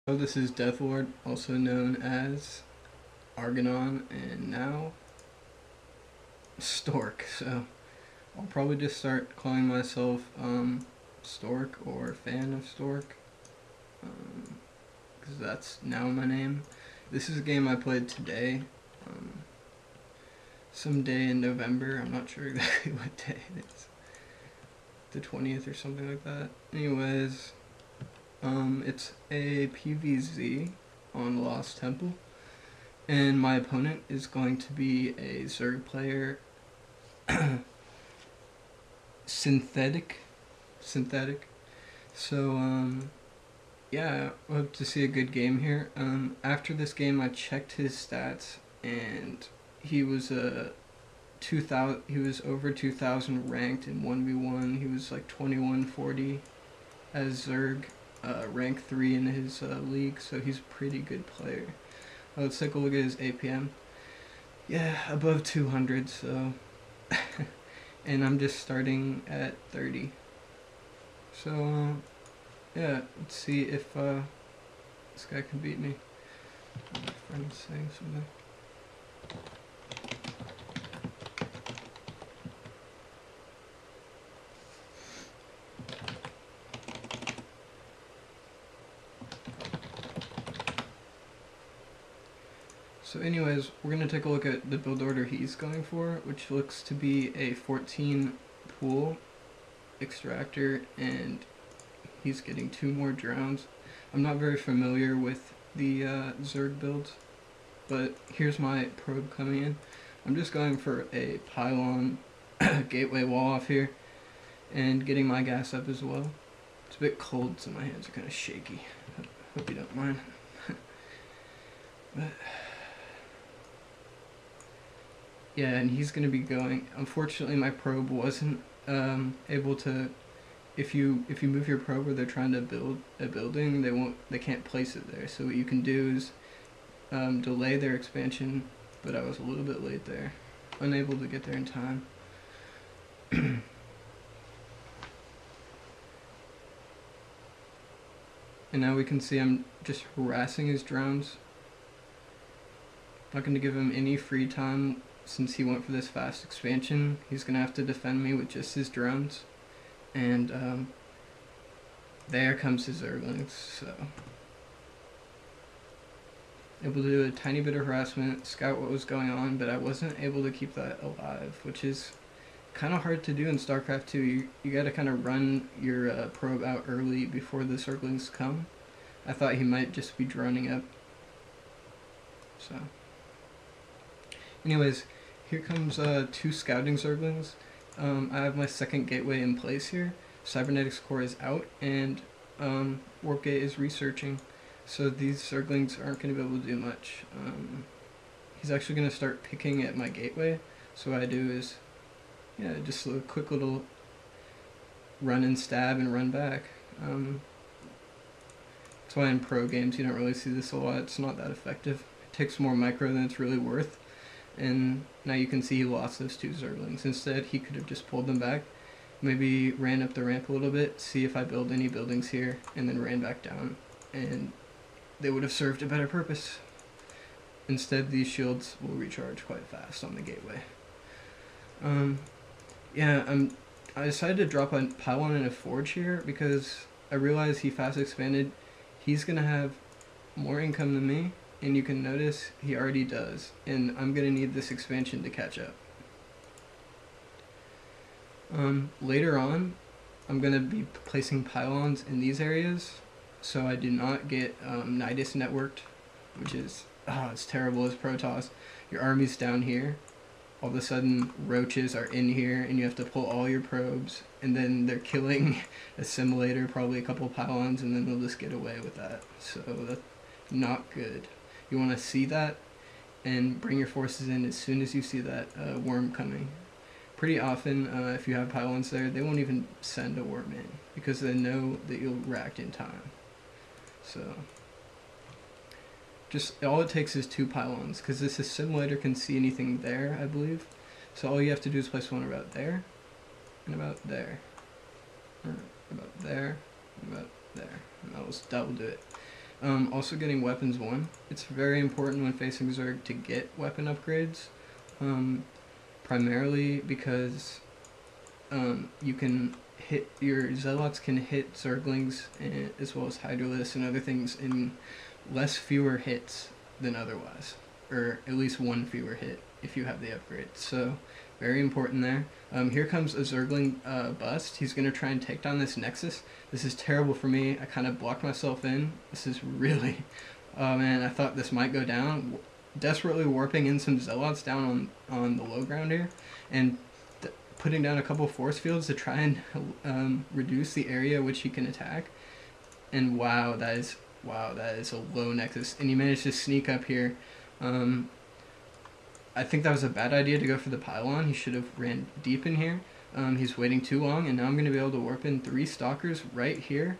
So this is Deathlord, also known as Argannon, and now Stork. So I'll probably just start calling myself Stork or Fan of Stork, because that's now my name. This is a game I played today, some day in November. I'm not sure exactly what day it is. The 20th or something like that. Anyways, it's a PvZ on Lost Temple, and my opponent is going to be a Zerg player, Synthetiq. So, yeah, I hope to see a good game here. After this game, I checked his stats, and he was a 2000. He was over 2,000 ranked in 1v1. He was like 2140 as Zerg, rank 3 in his league, so he's a pretty good player. Let's take a look at his APM. Yeah, above 200, so... and I'm just starting at 30. So, yeah, let's see if this guy can beat me. My friend's saying something. So anyways, we're going to take a look at the build order he's going for, which looks to be a 14 pool extractor, and he's getting 2 more drowns. I'm not very familiar with the Zerg builds, but here's my probe coming in. I'm just going for a pylon gateway wall off here, and getting my gas up as well. It's a bit cold, so my hands are kind of shaky. Hope you don't mind. But yeah, and he's going to be going. Unfortunately, my probe wasn't able to. If you move your probe or they're trying to build a building, they can't place it there. So what you can do is delay their expansion. But I was a little bit late there, unable to get there in time. And now we can see I'm just harassing his drones. Not going to give him any free time. Since he went for this fast expansion, he's going to have to defend me with just his drones. And there comes his Zerglings, so... able to do a tiny bit of harassment, scout what was going on, but I wasn't able to keep that alive, which is kind of hard to do in StarCraft 2. You got to kind of run your probe out early before the Zerglings come. I thought he might just be droning up. So... anyways, here comes 2 scouting Zerglings. I have my second gateway in place here. Cybernetics core is out, and Warpgate is researching. So these Zerglings aren't going to be able to do much. He's actually going to start picking at my gateway. So what I do is, yeah, just a quick little run and stab and run back. That's why in pro games you don't really see this a lot. It's not that effective. It takes more micro than it's really worth. And now you can see he lost those 2 Zerglings. Instead, he could have just pulled them back, maybe ran up the ramp a little bit, see if I build any buildings here, and then ran back down. And they would have served a better purpose. Instead, these shields will recharge quite fast on the gateway. Yeah, I decided to drop a pylon and a forge here because I realized he fast expanded. He's going to have more income than me. And you can notice he already does, and I'm going to need this expansion to catch up. Later on, I'm going to be placing pylons in these areas, so I do not get Nidus networked, which is, it's terrible as Protoss. Your army's down here, all of a sudden roaches are in here, and you have to pull all your probes, and then they're killing a simulator, probably a couple pylons, and then they'll just get away with that. So that's not good. You want to see that and bring your forces in as soon as you see that worm coming. Pretty often, if you have pylons there, they won't even send a worm in because they know that you'll react in time. So, just all it takes is 2 pylons because this simulator can see anything there, I believe. So all you have to do is place one about there, and about there, or about there, and about there, and that will do it. Also getting weapons 1. It's very important when facing Zerg to get weapon upgrades. Primarily because you can hit, your Zealots can hit Zerglings and, as well as Hydralisks and other things in fewer hits than otherwise. Or at least one fewer hit if you have the upgrade. So, very important there. Here comes a Zergling bust. He's going to try and take down this Nexus. This is terrible for me. I kind of blocked myself in. This is really... Oh man, I thought this might go down. Desperately warping in some Zealots down on the low ground here. And putting down a couple force fields to try and reduce the area which he can attack. And wow, that is a low Nexus. And he managed to sneak up here. I think that was a bad idea to go for the pylon. He should have ran deep in here. He's waiting too long, and now I'm going to be able to warp in 3 stalkers right here.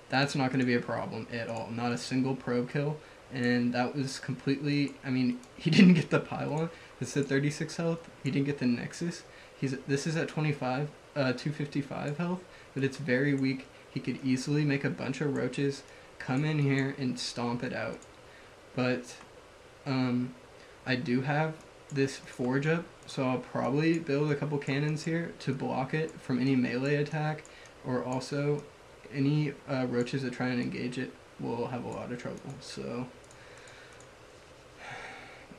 That's not going to be a problem at all. Not a single probe kill. And that was completely... I mean, he didn't get the pylon. It's at 36 health. He didn't get the Nexus. This is at 255 health, but it's very weak. He could easily make a bunch of roaches, come in here, and stomp it out. But... I do have this forge up, so I'll probably build a couple cannons here to block it from any melee attack, or also any roaches that try and engage it will have a lot of trouble. So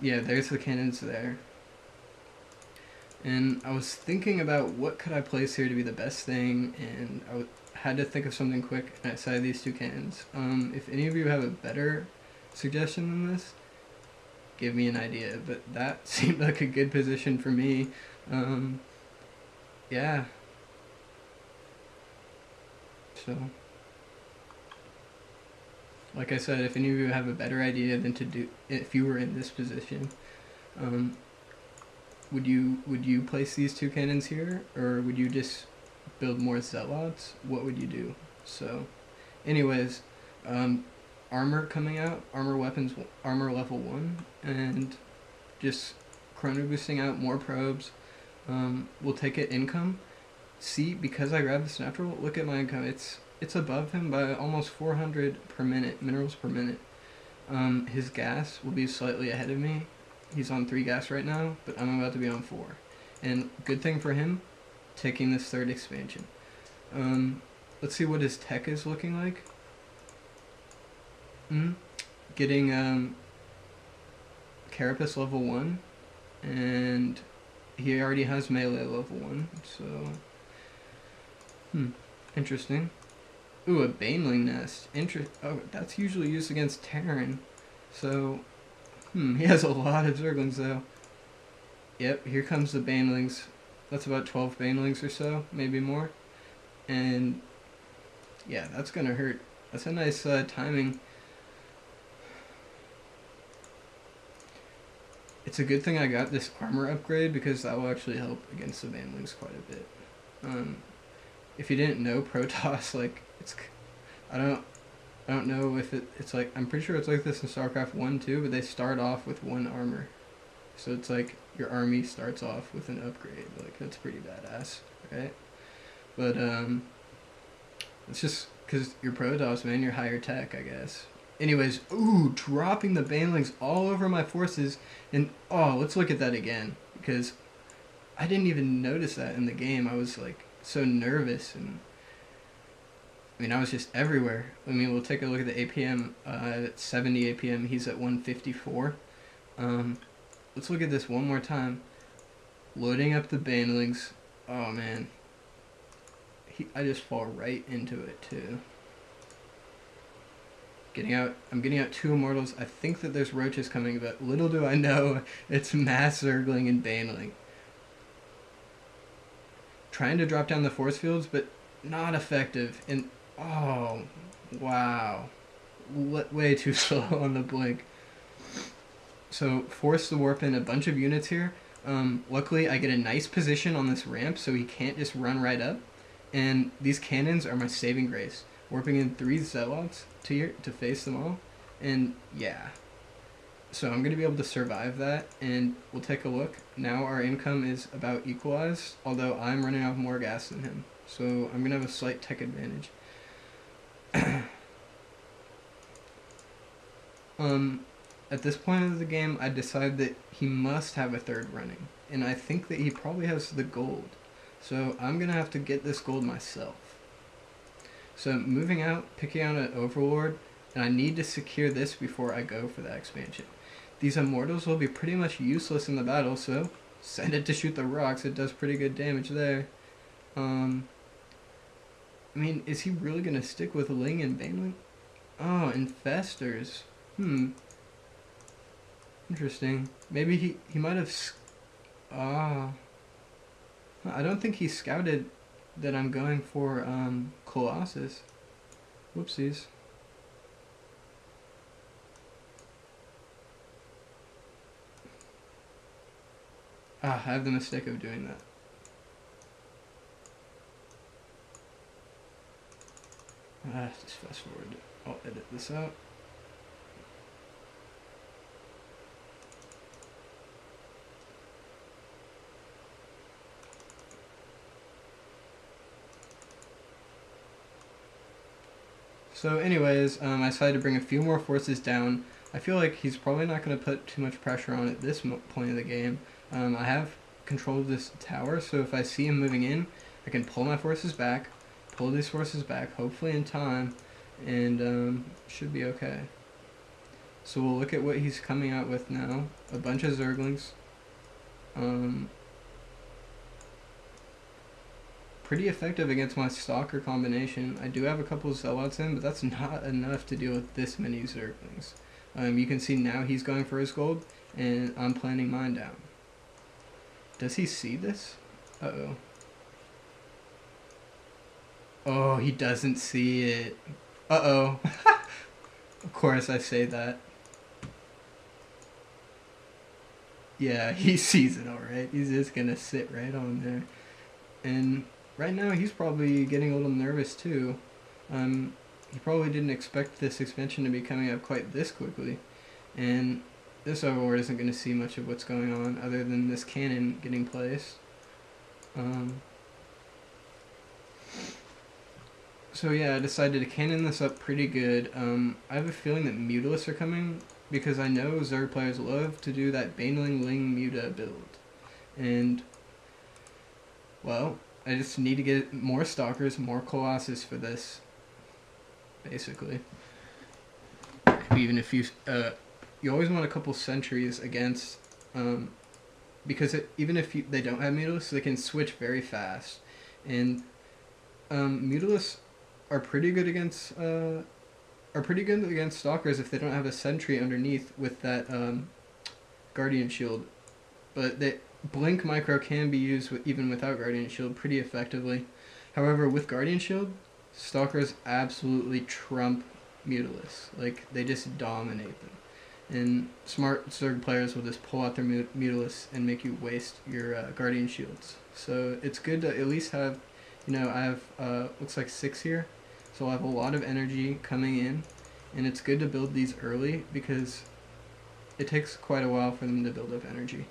yeah, there's the cannons there. And I was thinking about what could I place here to be the best thing, and I had to think of something quick, and I decided these 2 cannons. If any of you have a better suggestion than this, give me an idea, but that seemed like a good position for me. Yeah. So, like I said, if any of you have a better idea than to do if you were in this position, would you place these 2 cannons here, or would you just build more Zealots? What would you do? So, anyways, armor coming out, armor weapons, armor level 1, and just chrono boosting out more probes. We'll take it income. See, because I grabbed this natural, look at my income. It's above him by almost 400 per minute, minerals per minute. His gas will be slightly ahead of me. He's on 3 gas right now, but I'm about to be on 4. And good thing for him, taking this 3rd expansion. Let's see what his tech is looking like. Getting Carapace level 1, and he already has melee level 1, so interesting. Ooh, a Baneling nest. Oh, that's usually used against Terran, so he has a lot of Zerglings though. Yep, here comes the Banelings. That's about 12 Banelings or so, maybe more. And yeah, that's gonna hurt. That's a nice timing. It's a good thing I got this armor upgrade, because that will actually help against the Banelings quite a bit. If you didn't know, Protoss, like, I don't know if it's like, I'm pretty sure it's like this in StarCraft 1 too, but they start off with 1 armor. So it's like your army starts off with an upgrade. Like, that's pretty badass, right? But it's just because you're Protoss, man, you're higher tech, I guess. Anyways, ooh, dropping the Banelings all over my forces, and oh, let's look at that again, because I didn't even notice that in the game. I was like so nervous, and I mean, I was just everywhere. I mean, we'll take a look at the APM. At 70 APM, he's at 154. Let's look at this one more time. Loading up the Banelings. Oh man, I just fall right into it too. I'm getting out 2 Immortals. I think that there's roaches coming, but little do I know, it's mass Zergling and Baneling. Trying to drop down the force fields, but not effective. And oh, wow. Way too slow on the blink. So, forced to warp in a bunch of units here. Luckily, I get a nice position on this ramp, so he can't just run right up. And these cannons are my saving grace. Warping in 3 Zealots to face them all, and yeah. So I'm going to be able to survive that, and we'll take a look. Now our income is about equalized, although I'm running out of more gas than him. So I'm going to have a slight tech advantage. Um, at this point of the game, I decide that he must have a third running, and I think that he probably has the gold. So I'm gonna have to get this gold myself. So moving out, picking out an overlord, and I need to secure this before I go for that expansion. These immortals will be pretty much useless in the battle, so send it to shoot the rocks. It does pretty good damage there. I mean, is he really gonna stick with Ling and Baneling? Oh, infestors. Interesting. Maybe he might have. I don't think he scouted that I'm going for Colossus. Whoopsies. I have the mistake of doing that. Just fast forward. I'll edit this out. So anyways, I decided to bring a few more forces down. I feel like he's probably not going to put too much pressure on at this point of the game. I have control of this tower, so if I see him moving in, I can pull my forces back, pull these forces back, hopefully in time, and should be okay. So we'll look at what he's coming out with now. A bunch of Zerglings. Pretty effective against my Stalker combination. I do have a couple of Zealots in, but that's not enough to deal with this many Zerglings. You can see now he's going for his gold, and I'm planning mine down. Does he see this? Uh-oh. Oh, he doesn't see it. Uh-oh. Of course I say that. Yeah, he sees it alright. He's just gonna sit right on there. And right now he's probably getting a little nervous too. He probably didn't expect this expansion to be coming up quite this quickly. And this overlord isn't going to see much of what's going on other than this cannon getting placed. So yeah, I decided to cannon this up pretty good. I have a feeling that Mutalisks are coming because I know Zerg players love to do that Baneling Ling Muta build. And, well, I just need to get more Stalkers, more Colossus for this, basically. Even if you always want a couple sentries against, because even if they don't have Mutalisks, they can switch very fast. And Mutalisks are pretty good against Stalkers if they don't have a sentry underneath with that Guardian Shield. But Blink Micro can be used even without Guardian Shield pretty effectively. However, with Guardian Shield, Stalkers absolutely trump Mutalisks. Like, they just dominate them. And smart Zerg players will just pull out their Mutalisks and make you waste your Guardian Shields. So it's good to at least have, I have, looks like 6 here. So I'll have a lot of energy coming in. And it's good to build these early because it takes quite a while for them to build up energy.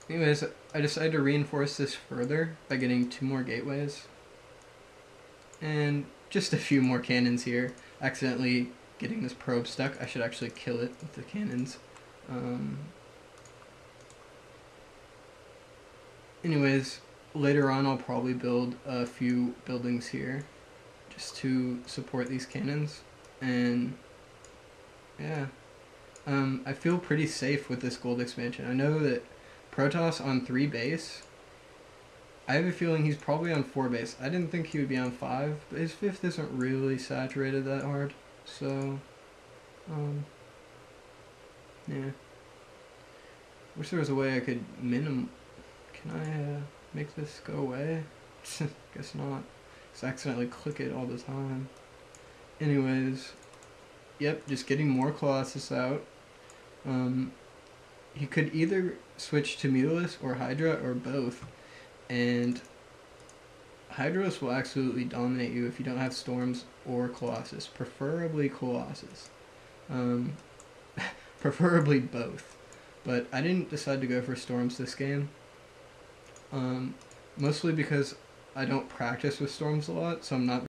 Anyways, I decided to reinforce this further by getting 2 more gateways. And just a few more cannons here. Accidentally getting this probe stuck. I should actually kill it with the cannons. Anyways, later on I'll probably build a few buildings here just to support these cannons. And yeah. I feel pretty safe with this gold expansion. I know that Protoss on 3 base, I have a feeling he's probably on 4 base. I didn't think he would be on 5, but his 5th isn't really saturated that hard. So, yeah. Wish there was a way I could Can I make this go away? Guess not. Just accidentally click it all the time. Anyways, yep, just getting more Colossus out. He could either switch to Mutalisks or Hydra or both, and Hydros will absolutely dominate you if you don't have Storms or Colossus, preferably Colossus. Preferably both, but I didn't decide to go for Storms this game, mostly because I don't practice with Storms a lot, so I'm not